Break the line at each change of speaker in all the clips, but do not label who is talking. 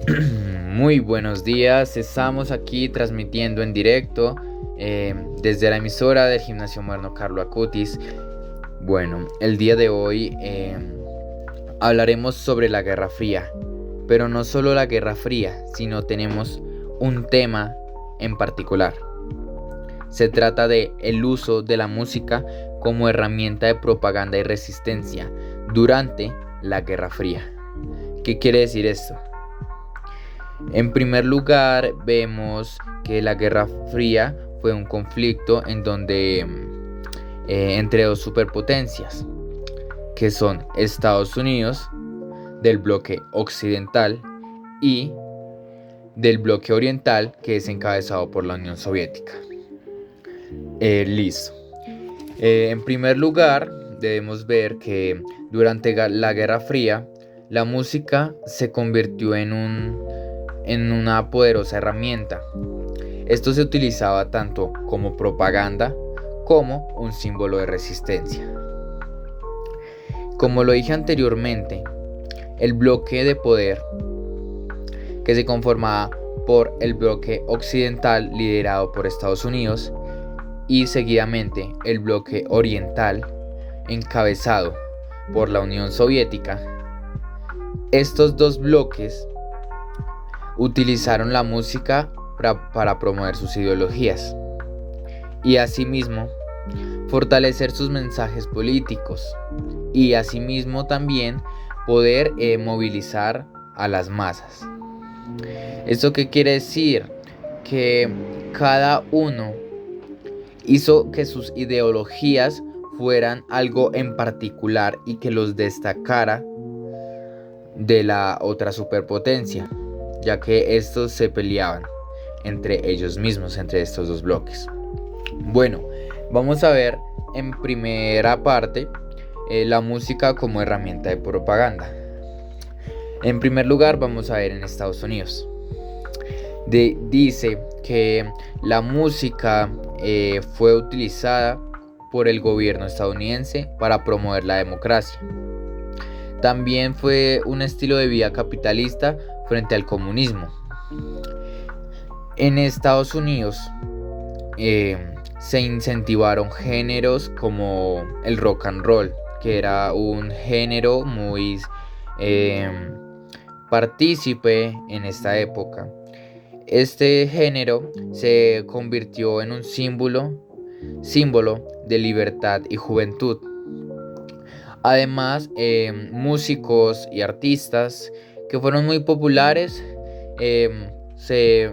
Muy buenos días, estamos aquí transmitiendo en directo desde la emisora del Gimnasio Moderno Carlo Acutis. Bueno, el día de hoy hablaremos sobre la Guerra Fría, pero no solo la Guerra Fría, sino tenemos un tema en particular. Se trata de el uso de la música como herramienta de propaganda y resistencia durante la Guerra Fría. ¿Qué quiere decir esto? En primer lugar, vemos que la Guerra Fría fue un conflicto en donde entre dos superpotencias, que son Estados Unidos del bloque occidental y del bloque oriental, que es encabezado por la Unión Soviética. Listo. En primer lugar, debemos ver que durante la Guerra Fría, la música se convirtió en una poderosa herramienta. Esto se utilizaba tanto como propaganda como un símbolo de resistencia. Como lo dije anteriormente, el bloque de poder, que se conformaba por el bloque occidental liderado por Estados Unidos y seguidamente el bloque oriental encabezado por la Unión Soviética, estos dos bloques utilizaron la música para promover sus ideologías y asimismo fortalecer sus mensajes políticos y asimismo también poder movilizar a las masas. ¿Esto qué quiere decir? Que cada uno hizo que sus ideologías fueran algo en particular y que los destacara de la otra superpotencia, ya que estos se peleaban entre ellos mismos, entre estos dos bloques. Bueno, vamos a ver en primera parte la música como herramienta de propaganda. En primer lugar, vamos a ver en Estados Unidos. Dice que la música fue utilizada por el gobierno estadounidense para promover la democracia. También fue un estilo de vida capitalista frente al comunismo. En Estados Unidos se incentivaron géneros como el rock and roll, que era un género muy partícipe en esta época. Este género se convirtió en un símbolo de libertad y juventud. Además, músicos y artistas que fueron muy populares se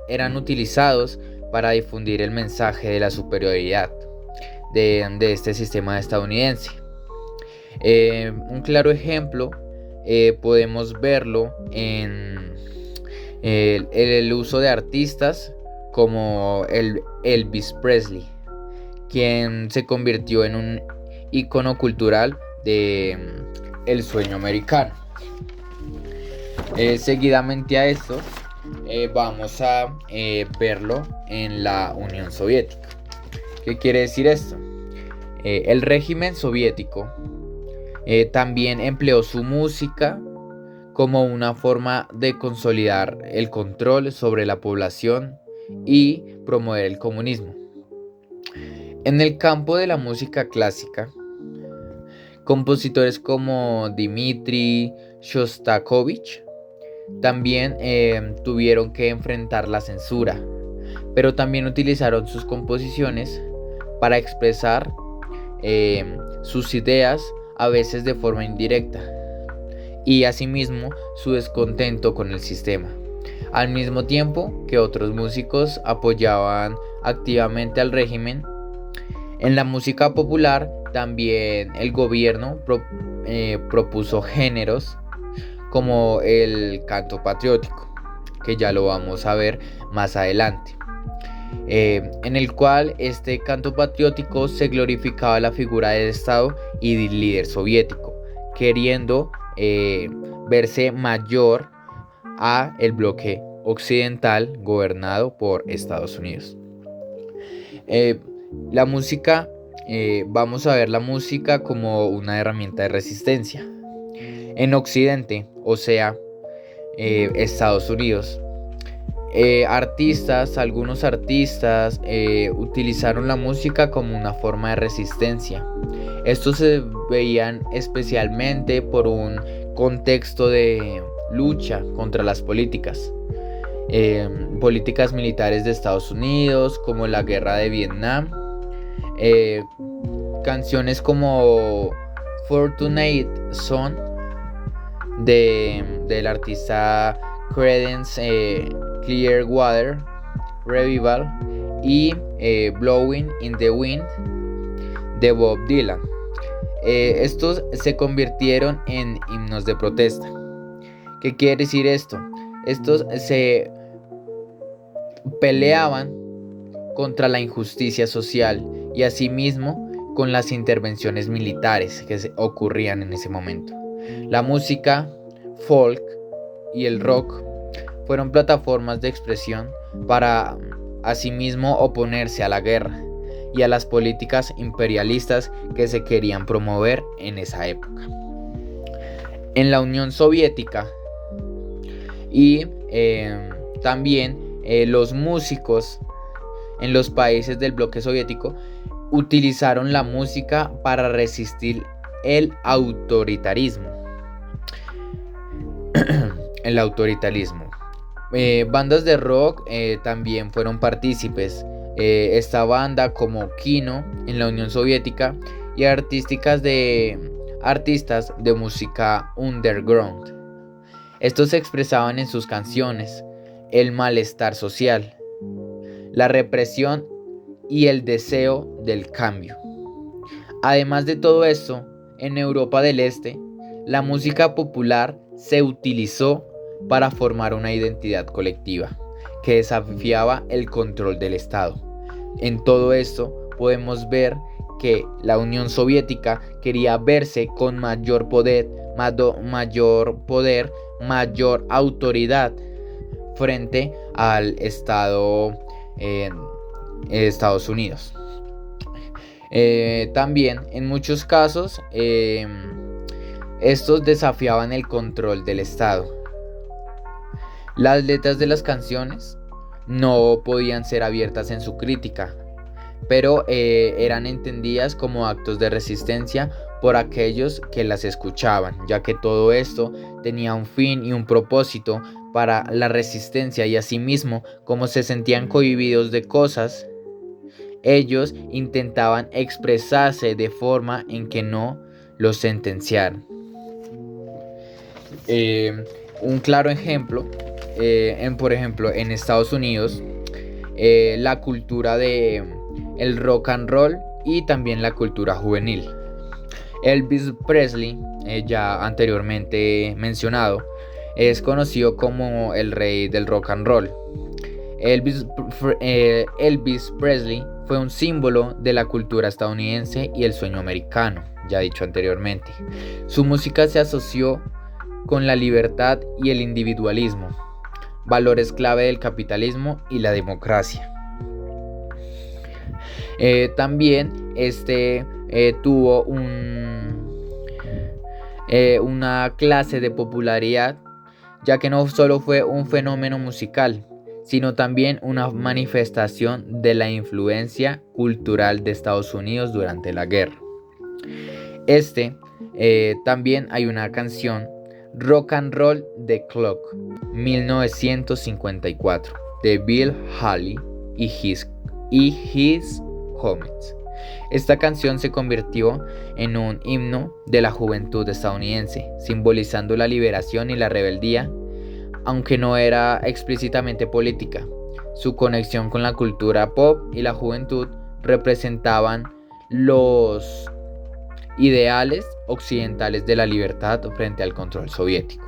eran utilizados para difundir el mensaje de la superioridad de este sistema estadounidense. Un claro ejemplo podemos verlo en el uso de artistas como el Elvis Presley, quien se convirtió en un ícono cultural de el sueño americano. Seguidamente a esto vamos a verlo en la Unión Soviética. ¿Qué quiere decir esto? El régimen soviético también empleó su música como una forma de consolidar el control sobre la población y promover el comunismo. En el campo de la música clásica, compositores como Dmitri Shostakovich también tuvieron que enfrentar la censura, pero también utilizaron sus composiciones para expresar sus ideas, a veces de forma indirecta, y asimismo su descontento con el sistema, al mismo tiempo que otros músicos apoyaban activamente al régimen. En la música popular también el gobierno propuso géneros como el canto patriótico, que ya lo vamos a ver más adelante, en el cual este canto patriótico se glorificaba la figura del Estado y del líder soviético, queriendo verse mayor a el bloque occidental gobernado por Estados Unidos. La música, vamos a ver la música como una herramienta de resistencia. En Occidente, o sea, Estados Unidos. Algunos artistas utilizaron la música como una forma de resistencia. Estos se veían especialmente por un contexto de lucha contra las políticas militares de Estados Unidos, como la guerra de Vietnam. Canciones como Fortunate Son del artista Creedence Clearwater Revival y Blowing in the Wind de Bob Dylan. Estos se convirtieron en himnos de protesta. ¿Qué quiere decir esto? Estos se peleaban contra la injusticia social y asimismo con las intervenciones militares que ocurrían en ese momento. La música folk y el rock fueron plataformas de expresión para asimismo oponerse a la guerra y a las políticas imperialistas que se querían promover en esa época. En la Unión Soviética y también los músicos en los países del bloque soviético utilizaron la música para resistir el autoritarismo. El autoritarismo. Bandas de rock también fueron partícipes. Esta banda como Kino en la Unión Soviética y artistas de música underground. Estos expresaban en sus canciones el malestar social, la represión y el deseo del cambio. Además de todo esto, en Europa del Este, la música popular se utilizó para formar una identidad colectiva que desafiaba el control del Estado. En todo esto podemos ver que la Unión Soviética quería verse con mayor poder, mayor autoridad frente al Estado Estados Unidos. También en muchos casos estos desafiaban el control del Estado. Las letras de las canciones no podían ser abiertas en su crítica, pero eran entendidas como actos de resistencia por aquellos que las escuchaban, ya que todo esto tenía un fin y un propósito para la resistencia, y asimismo, como se sentían cohibidos de cosas, ellos intentaban expresarse de forma en que no los sentenciaran. Un claro ejemplo, por ejemplo, en Estados Unidos, la cultura de el rock and roll y también la cultura juvenil. Elvis Presley, ya anteriormente mencionado, es conocido como el rey del rock and roll. Elvis Presley fue un símbolo de la cultura estadounidense y el sueño americano, ya dicho anteriormente. Su música se asoció con la libertad y el individualismo, valores clave del capitalismo y la democracia. También tuvo una clase de popularidad, ya que no solo fue un fenómeno musical, sino también una manifestación de la influencia cultural de Estados Unidos durante la guerra. También hay una canción, Rock and Roll the Clock, 1954, de Bill Haley y His Comets. Esta canción se convirtió en un himno de la juventud estadounidense, simbolizando la liberación y la rebeldía, aunque no era explícitamente política. Su conexión con la cultura pop y la juventud representaban los ideales occidentales de la libertad frente al control soviético.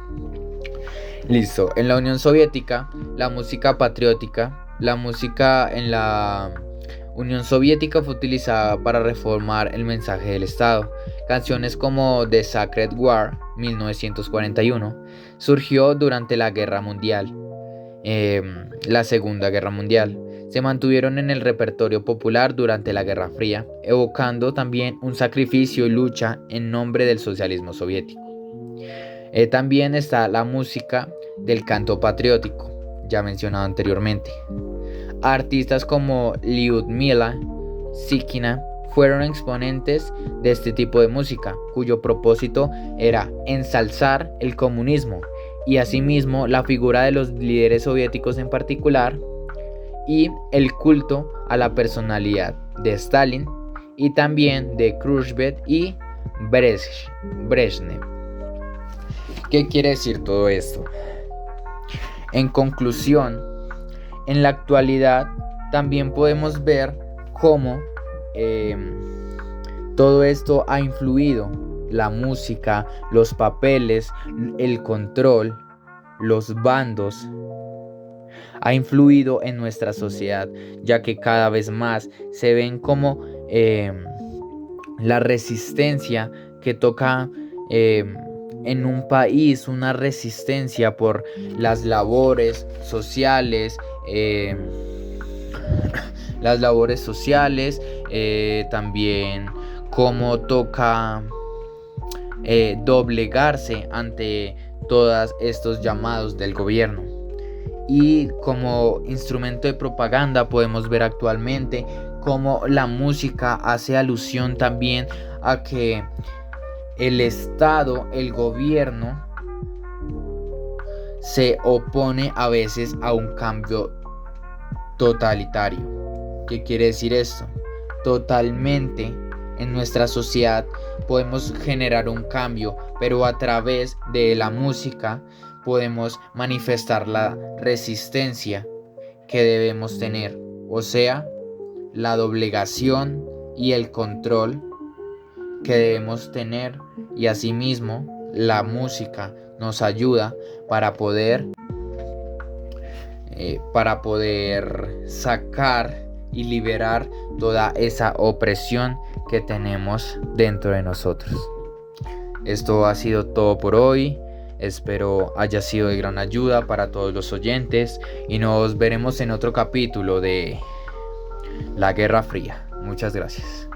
Listo. En la Unión Soviética, la música patriótica, la música en la Unión Soviética fue utilizada para reformar el mensaje del Estado. Canciones como The Sacred War, 1941, surgió durante la Guerra Mundial, la Segunda Guerra Mundial. Se mantuvieron en el repertorio popular durante la Guerra Fría, evocando también un sacrificio y lucha en nombre del socialismo soviético. También está la música del canto patriótico, ya mencionado anteriormente. Artistas como Lyudmila Zhikina fueron exponentes de este tipo de música, cuyo propósito era ensalzar el comunismo y asimismo la figura de los líderes soviéticos en particular y el culto a la personalidad de Stalin y también de Khrushchev y Brezhnev. ¿Qué quiere decir todo esto? En conclusión, en la actualidad también podemos ver cómo todo esto ha influido: la música, los papeles, el control, los bandos. Ha influido en nuestra sociedad, ya que cada vez más se ven como la resistencia que toca en un país, una resistencia por las labores sociales, también cómo toca doblegarse ante todos estos llamados del gobierno. Y como instrumento de propaganda podemos ver actualmente cómo la música hace alusión también a que el Estado, el gobierno, se opone a veces a un cambio totalitario. ¿Qué quiere decir esto? Totalmente en nuestra sociedad podemos generar un cambio, pero a través de la música podemos manifestar la resistencia que debemos tener, o sea, la doblegación y el control que debemos tener, y asimismo la música nos ayuda para poder sacar y liberar toda esa opresión que tenemos dentro de nosotros. Esto ha sido todo por hoy. Espero haya sido de gran ayuda para todos los oyentes y nos veremos en otro capítulo de La Guerra Fría. Muchas gracias.